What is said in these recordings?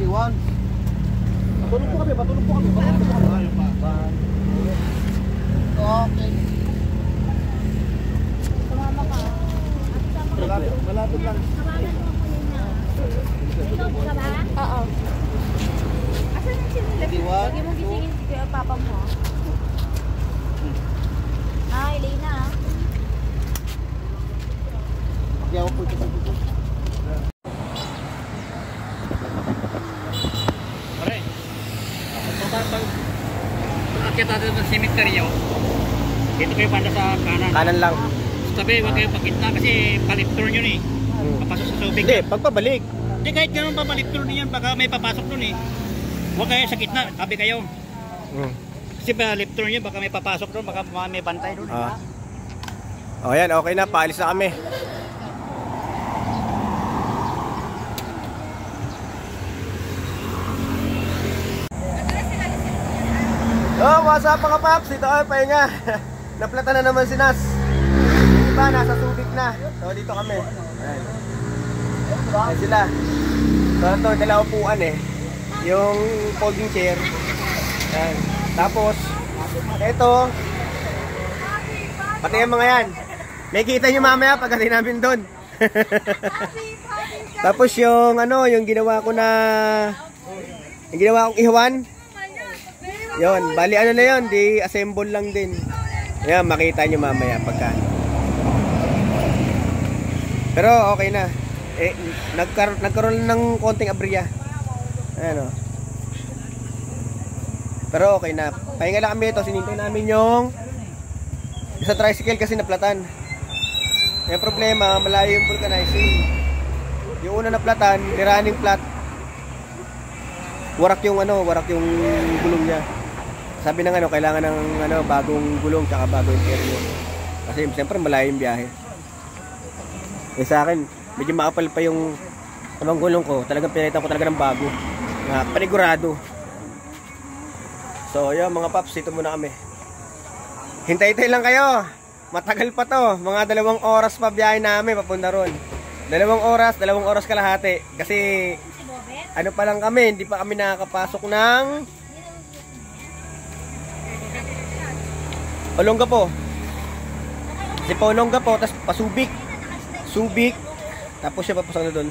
Iwan. Patulog po kami, patulog po kami. Okay. Sumama ka. Malapit lang. Tulog ka ba? Oo. Asan yung sinilas? Lagi mong gisingin si Kuya Papa mo. Ay, Lena. Yaw po ito. Pare. Pag akit natin ng cemetery, dito kayo banda sa kanan. Kanan lang. Sabi, huwag kayo pagkitna kasi palip turn yun eh. Papasok sa tubig. Hindi, pagpabalik. Hindi, kahit gano'n pa palip turn yan, baka may papasok dun eh. Huwag kayo sa gitna, tabi kayo. Kasi palip turn yun, baka may papasok dun, baka may bantay dun eh. O yan, okay na, paalis na kami. Oh, what's up mga paps? Dito kami pahinga. Naplata na naman si Nas. Diba, nasa tubig na. So, dito kami. Ayan. Ayan sila. So, ito, dalawa upuan eh. Yung folding chair. Ayan. Tapos, ito. Pati yung mga yan. May kita nyo mamaya pagdating namin doon. Tapos yung ano, yung ginawa ko na yung ginawa kong ihawan. Yon, bali ano na yon, di assemble lang din. Ayan, makita nyo mamaya pagka. Pero okay na. Eh, nagkaroon ng konting aberya. Ayan o. Pero okay na. Pahinga lang kami ito. Sinintay namin yung sa tricycle kasi naplatan. May problema, malayo yung vulcanizing. Yung una naplatan, running flat. Warak yung ano, warak yung gulong niya. Sabi ng ano, kailangan ng ano, bagong gulong tsaka bagong interior. Kasi siyempre malayo yung biyahe. Eh sa akin, medyo makapal pa yung abang gulong ko. Talagang pinalitan ko talaga ng bago. Panigurado. So yun mga paps, dito muna kami. Hintay-hintay lang kayo. Matagal pa to. Mga 2 oras pa biyahe namin papunta ron. 2 oras kalahati. Kasi ano pa lang kami, hindi pa kami nakakapasok ng Olongapo. Si Olongapo, tapos Pasubik. Subic. Tapos siya papasok na doon.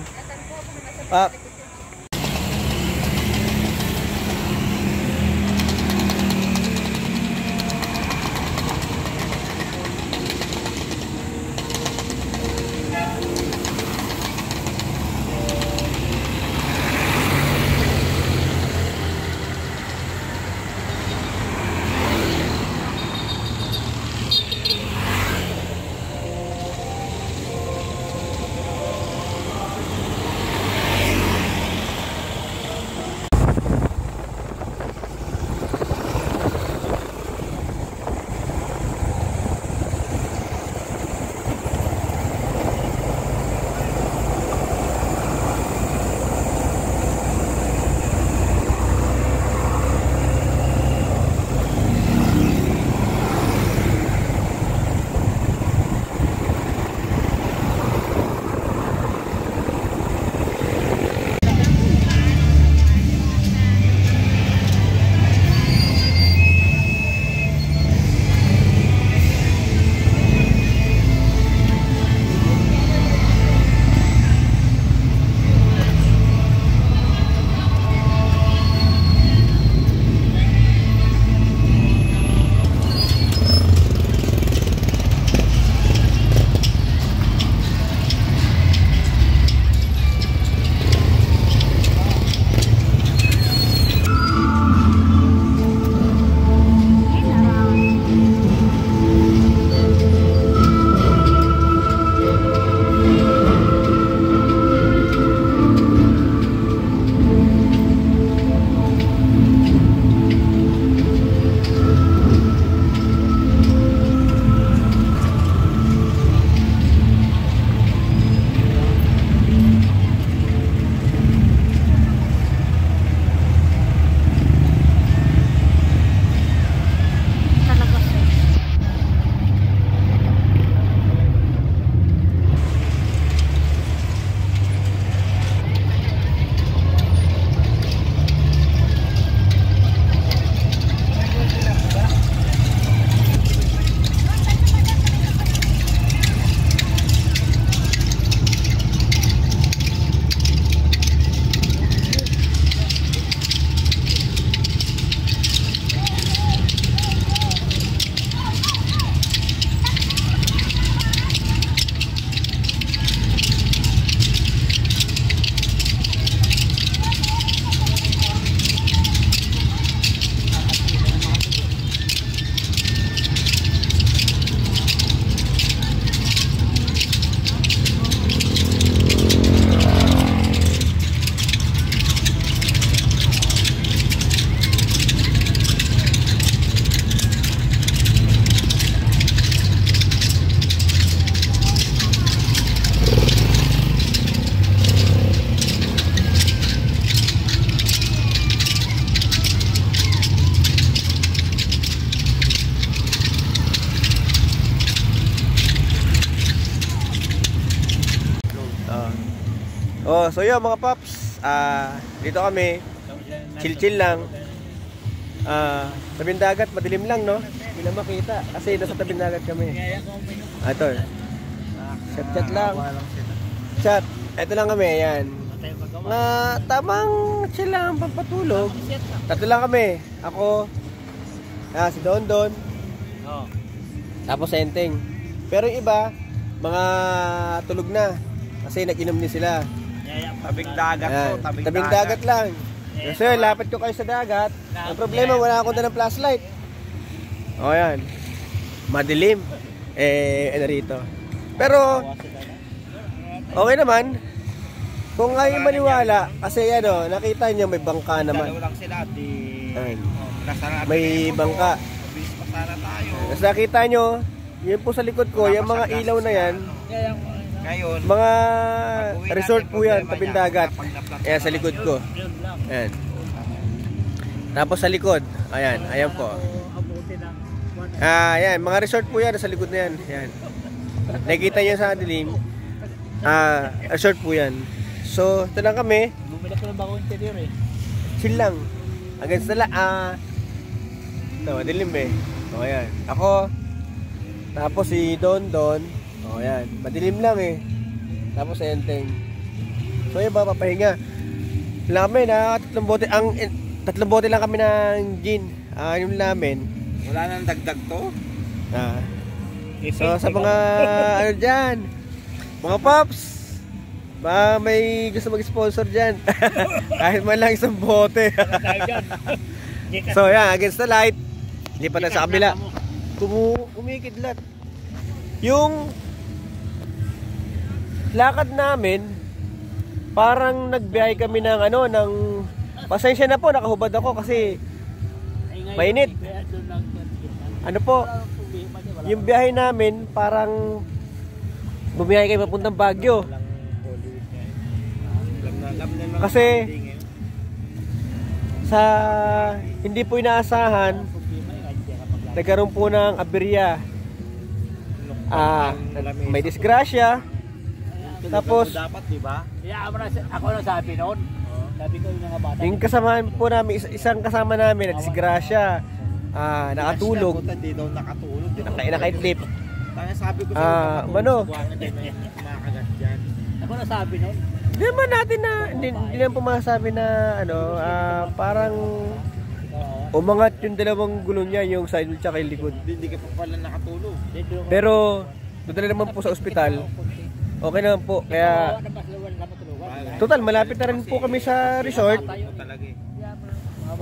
Oh, so yun mga paps. Dito kami. Chill-chill lang. Tabing dagat, madilim lang, no? Hindi na makita. Kasi nasa tabing dagat kami. Ito. Chat lang. Chat. Ito lang kami, yan. Tamang chill lang, pampatulog. Tatlo lang kami. Ako, si Don Don. Tapos Enteng. Pero yung iba, mga tulog na. Kasi nag-inom din sila. Tabing dagat to, tabing dagat lang. Kasi lapit ko kayo sa dagat. Ang problema, wala akong dalang flashlight. O yan. Madilim. Ano rito. Pero, okay naman. Kung kayo maniwala, kasi ano, nakita nyo may bangka naman. Dalaw lang sila, di... May bangka. Pasara tayo. Tapos nakita nyo, yun po sa likod ko, yung mga ilaw na yan, Ngayon, mga resort po yan, tabing dagat. Ayan sa likod ko. Ayan. Tapos sa likod, ayan po. Ayan, mga resort po yan, sa likod na yan. Ayan. Nakikita nyo sa dilim. Resort po yan. So, ito lang kami. Bumili ko ng bago interior eh. Chill lang. Against the ito, madilim eh. O, ayan. Ako. Tapos si Don Don. O, ayan. Madilim lang eh. Tapos si Enteng. So, yun ba, papahinga. Namin, tatlong bote lang kami ng gin. Yung namin. wala nang dagdag to. So, sa mga, ano dyan, mga pops, may gusto mag-sponsor dyan. Kahit man lang isang bote. So, yan, against the light. Lipat na sa kabila. Kumikidlat. Yung lakad namin, parang nagbiyahe kami ng pasensya na po, nakahubad ako kasi mainit. Ano po, yung biyahe namin, parang bumiyahe kayo papuntang Baguio. Kasi sa hindi po inaasahan, nagkaroon po ng aberya. May disgrasya. Tapos dapat, di ba? Ako na sabi noon. Sabi ko yung mga bata. yung kasama po namin, isang kasama namin na disgrasya. Nakatulog. Hindi daw nakatulog. Nakaitlip. Kaya sabi ko mano. Makagat dyan. Ako na sabi noon. Hindi naman natin na, hindi naman po masasabi na parang umangat yung dalawang gulong niya, yung side wheel tsaka yung likod. Hindi ka pa pala nakatulog. Pero doon naman po sa ospital. Okay naman po. Kaya total malapit na rin po kami sa resort.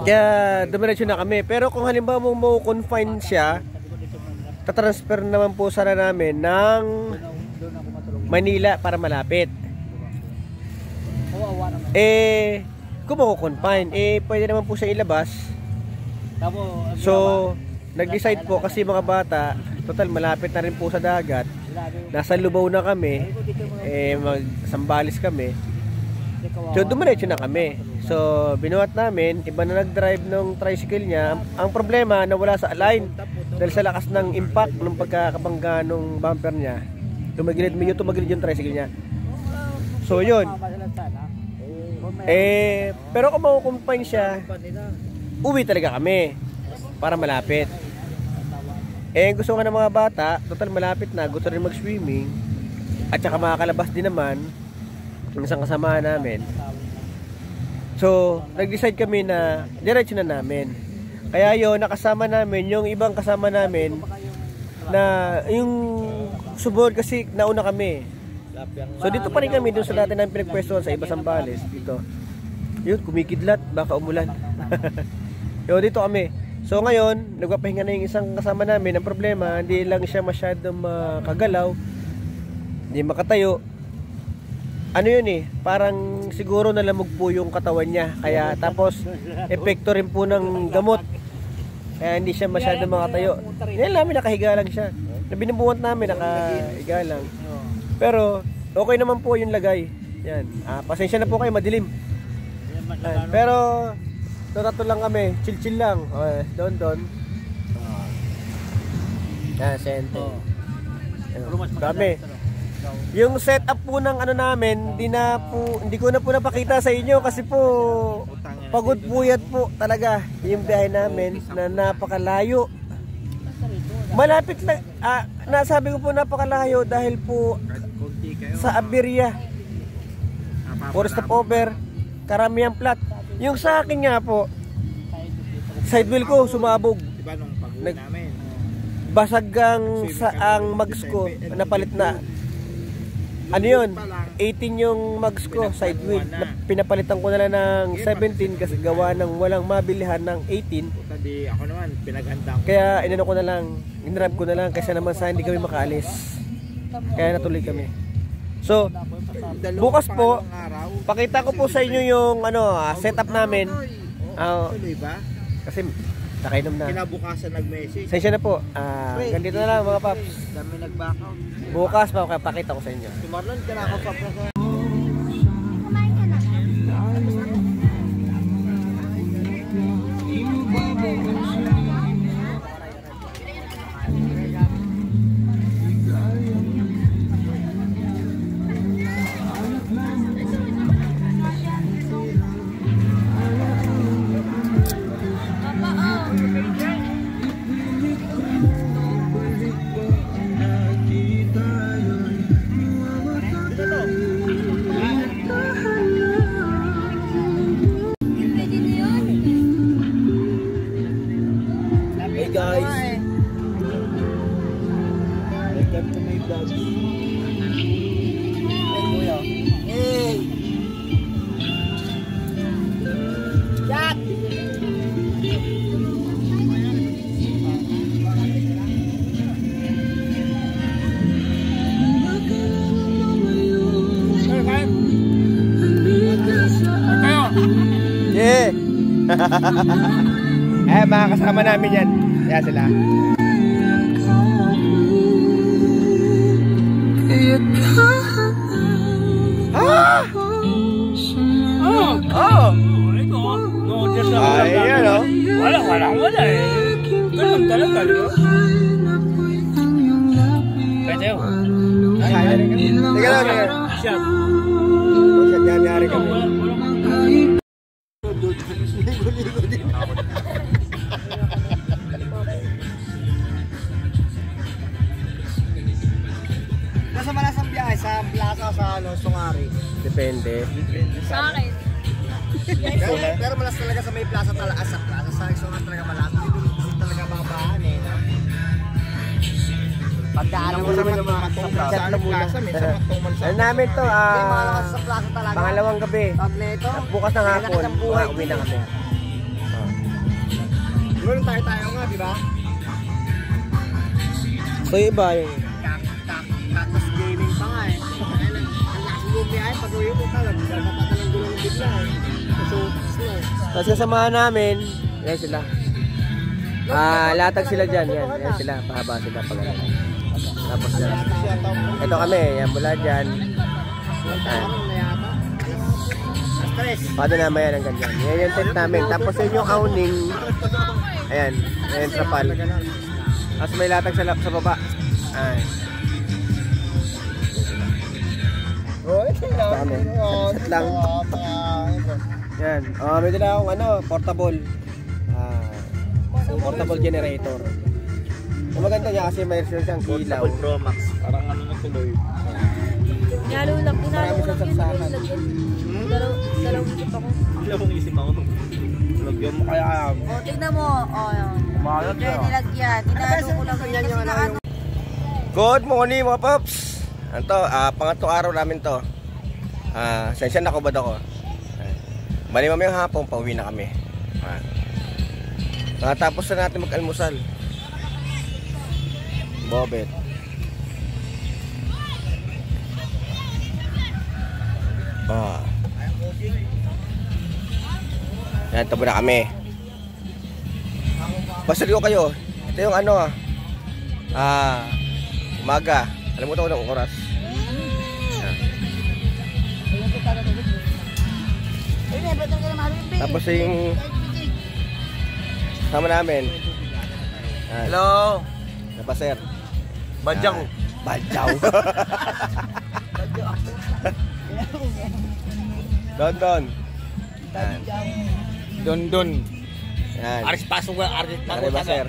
Kaya dumiretso na kami. Pero kung halimbawa mo confine siya, tatransfer naman po sana namin ng Manila para malapit. Kung mako-confine, pwede naman po siya ilabas. So, nag-decide po kasi mga bata, total malapit na rin po sa dagat. Nasa Lubao na kami, mag-Sambales kami. So, dumiretso na kami. So, binuhat namin, iba na nag-drive ng tricycle niya. Ang problema, nawala sa align. Dahil sa lakas ng impact ng pagkakabangga ng bumper niya, medyo tumagilid yung tricycle niya. So, yun. Pero kung makukumpany siya, uwi talaga kami para malapit. Gusto nga ng mga bata, total malapit na, gusto rin mag-swimming at saka makakalabas din naman ng isang kasama namin. So, nag-decide kami na diretso na namin. Kaya yun, nakasama namin yung ibang kasama namin na yung subod kasi nauna kami. So dito pa rin kami doon sa dati namin pinagpwestuhan sa iba Sambales dito. Yun, kumikidlat, baka umulan. Yo, dito kami. So ngayon, nagpapahinga na yung isang kasama namin. Ang problema, hindi lang siya masyadong makagalaw, hindi makatayo. Ano yun parang siguro nalamog po yung katawan niya. Kaya tapos epekto rin po ng gamot. Kaya hindi siya masyadong makatayo. Yan namin, nakahiga lang siya. Binubuhat namin, nakahiga lang. Pero okay naman po yung lagay. Yan. Pasensya na po kayo, madilim. Pero tatlo lang kami, chill lang. Don. Sente. Dami. Yung setup po ng ano namin, hindi ko na po napakita sa inyo kasi po pagod puyat po talaga yung biyahe namin na napakalayo. Malapit lang, nasabi ko po napakalayo dahil po sa Abiria. Puro stopover, karamihan plat. Yung sa akin nga po, side wheel ko sumabog. Diba nung pag-uwi namin? Basag ang mags ko, napalit na. Ano yun? 18 yung mags ko, side wheel. Pinapalitan ko na lang ng 17 kasi gawa ng walang mabilihan ng 18. Di ako naman, pinaghandang ko. Kaya inano ko na lang, inrab ko na lang kasi naman sa hindi kami makaalis. Kaya natuloy kami. So, bukas po, pakita ko po sa inyo yung setup namin. Tuloy ba? Kasi nakainom na. Kinabukasan nag-message. Sensya na po. Ganito na lang mga paps. Dami nag-backout. Bukas pakita ko sa inyo. Si Marlon, kinakasap na sa... Kumain ka na. Hey guys. Welcome to my vlog. Hey kuya. Hey! Jack! Yeah. Mga kasama namin yan. Yan sila. Ayan o. Wala eh. Ganun talaga, di ba? Pwede yun. Teka lang. Shot. Shot nangyari kami. Nasa malas ang biyahe? Sa plaza o sa Sungari? Depende. Sa akin. Pero malas talaga sa may plaza talaga. Sa plaza sa Sungari talaga malas. Hindi talaga babaan eh. Pagdaanan mo naman sa plaza. Ano plaza? May sa Matong Ano namin to? sa plaza talaga. Pangalawang gabi. Tableto. Bukas ng hapon. Uwi na kami. Doon tayo nga, di ba? So iba yung Cactus gaming pa nga eh. Ang lakas ng bumiyahe, pag-uwi mo talaga. Napatan ng gulong bigla eh. So, slow. tapos kasamahan namin, yan sila. Latag sila dyan, yan sila, pahaba sila pag ano. Tapos yan. Ito kami, yan mula dyan. Stress. Paano naman yan ang ganyan. Yan yung tent namin. Tapos yun yung awning. Ayan, ayan trapal. Tapos may latag sa baba. Ay. Dami. At lang. Yan. May dala akong portable. Portable generator. Ang maganda niya kasi may siyang ilaw. Pro Max. Parang ano na tuloy. Inalulak yun. Dalawang isip ako. Dalawang isip ako. Lagyan mo kaya. O, tignan mo. O, yun. Umalat Kaya nilagyan. Inaano ko lang yun kasi nakaano. Good morning mga paps. Ito, pangatlong araw namin to. Sensya na kubad ako. Bali mamayang hapon, pauwi na kami. Tapos na natin mag-almusal. Bobet. Yan, tabo na kami. Basal ko kayo. Ito yung umaga. Alam mo ito ng oras. Tapos yung sama namin. Hello. Napaser. Badyaw. Badyaw. Don. Yan. Don. Yan. Aris paso ga, aris paso Ano ba, sir?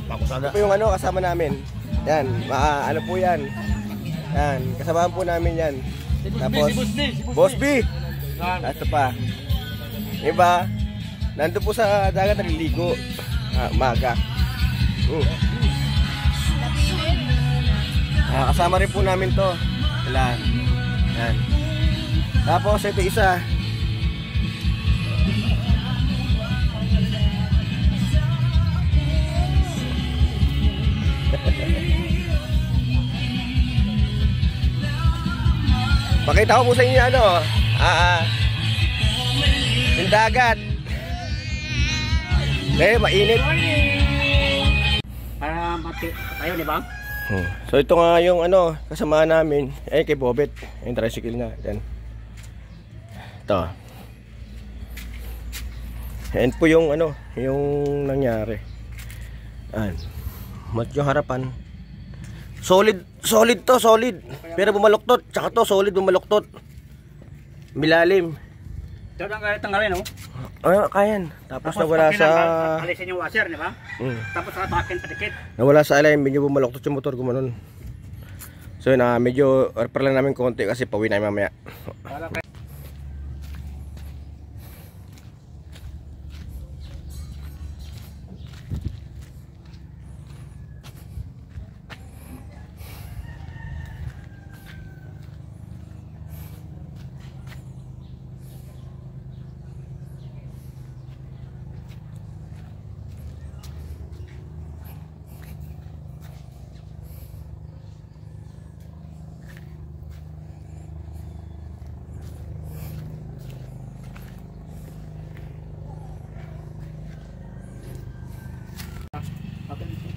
Pakusaga. Ito po yung ano, kasama namin. Yan, ano po yan. Yan, kasamahan po namin yan. Tapos, Boss B. Ito pa. Iba, nandun po sa dagat naliligo. Umaga. Kasama rin po namin to. Yan. Yan. Tapos, ito isa. Pakita ko po sa inyo ano, yung dagat. Mainit. Para mati tayo, di ba? So ito nga yung ano, kasama namin, kay Bobet, yung tricycle na, yan. Ito. Yan po yung ano, yung nangyari. Yan. Mat yung harapan. Solid to, solid. Pero bumaluktot, tsaka to solid bumaluktot. Milalim. Ito ang tanggalin, no? Kayan. Tapos nawala sa alisin yung washer, di ba? Tapos sa bakin padikit. nawala sa alayin, medyo bumaluktot yung motor gumanon. So yun, medyo repair lang namin konti kasi pauwi na mamaya.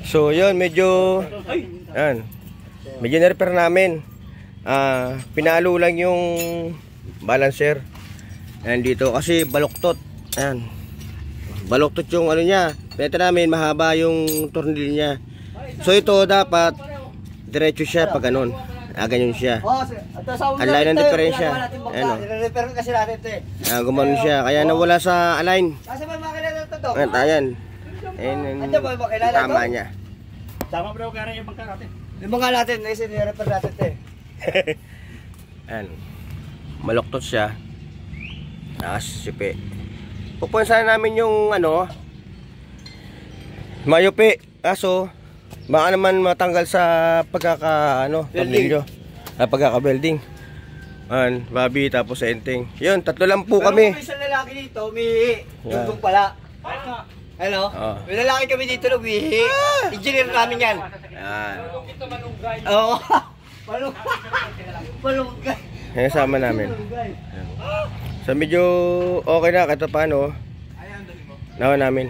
So yun, medyo na-repair namin. Pinalo lang yung balancer. Ayan dito kasi baluktot. Ayan. Baluktot yung ano niya. Pwede namin mahaba yung tornilyo niya. So ito dapat diretso siya pag ganun. Ganyan siya. Align ang diferensya. Ayan o. Repair kasi natin ito eh. Gumanon siya. Kaya nawala sa align. Kasi may makilala ito to. Ayan. Tama niya. Tama bro, kaya yung bangka natin. Yung mga natin, kasi ni-repair natin ito eh. Ayan. Maluktot siya. Sipi. Pupunin sana namin yung ano, mayupi. Kaso, baka naman matanggal sa tornilyo. Pagkaka-welding. Babi tapos enteng. Yun, tatlo lang po kami. Pero may isang lalaki dito, umihi. Yung pala. Hello? May lalaki kami dito na umihi. Engineer namin yan. Oo. Malunggay. Ayan, sama namin. So medyo okay na kahit paano. Nawa namin.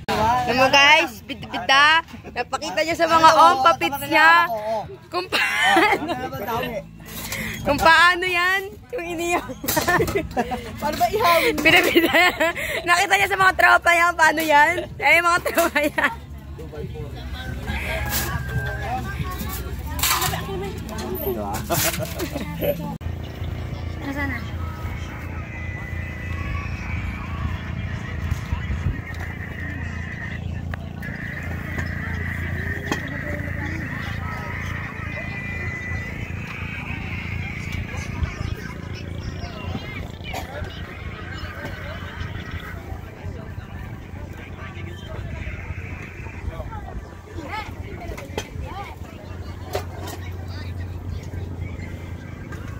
Alam mo guys, bida-bida. Napakita niya sa mga papits niya. Kung paano yan. Yung iniyaw. Paano ba ihawin? Bida-bida. Nakita niya sa mga tropa niya paano yan. Ay, mga tropa yan. Nasaan na?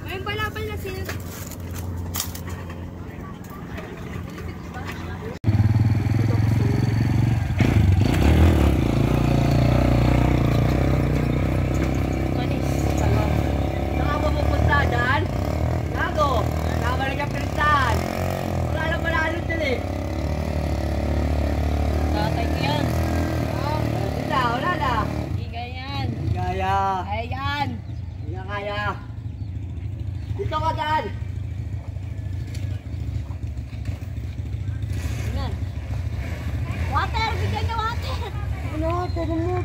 May balabal na sila. Saan ka pupunta dyan? Gago. Nakabalik ang pilitan. Wala lang malalo dyan eh. Tatay ko yan. Wala na. Hindi ganyan. Gaya. Ayan. Hindi na kaya. Dito ka dyan. Yan. Water! Bigyan niya water! Ano water mo?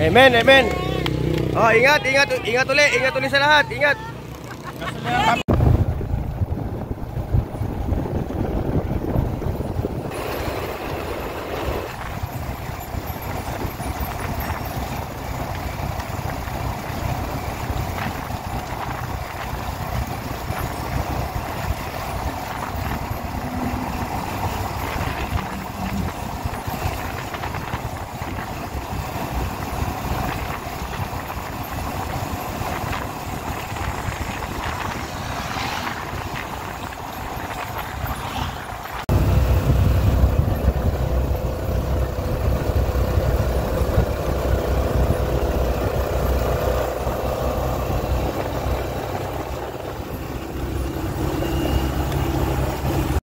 Amen, amen. Oh, ingat uli sa lahat. Ingat.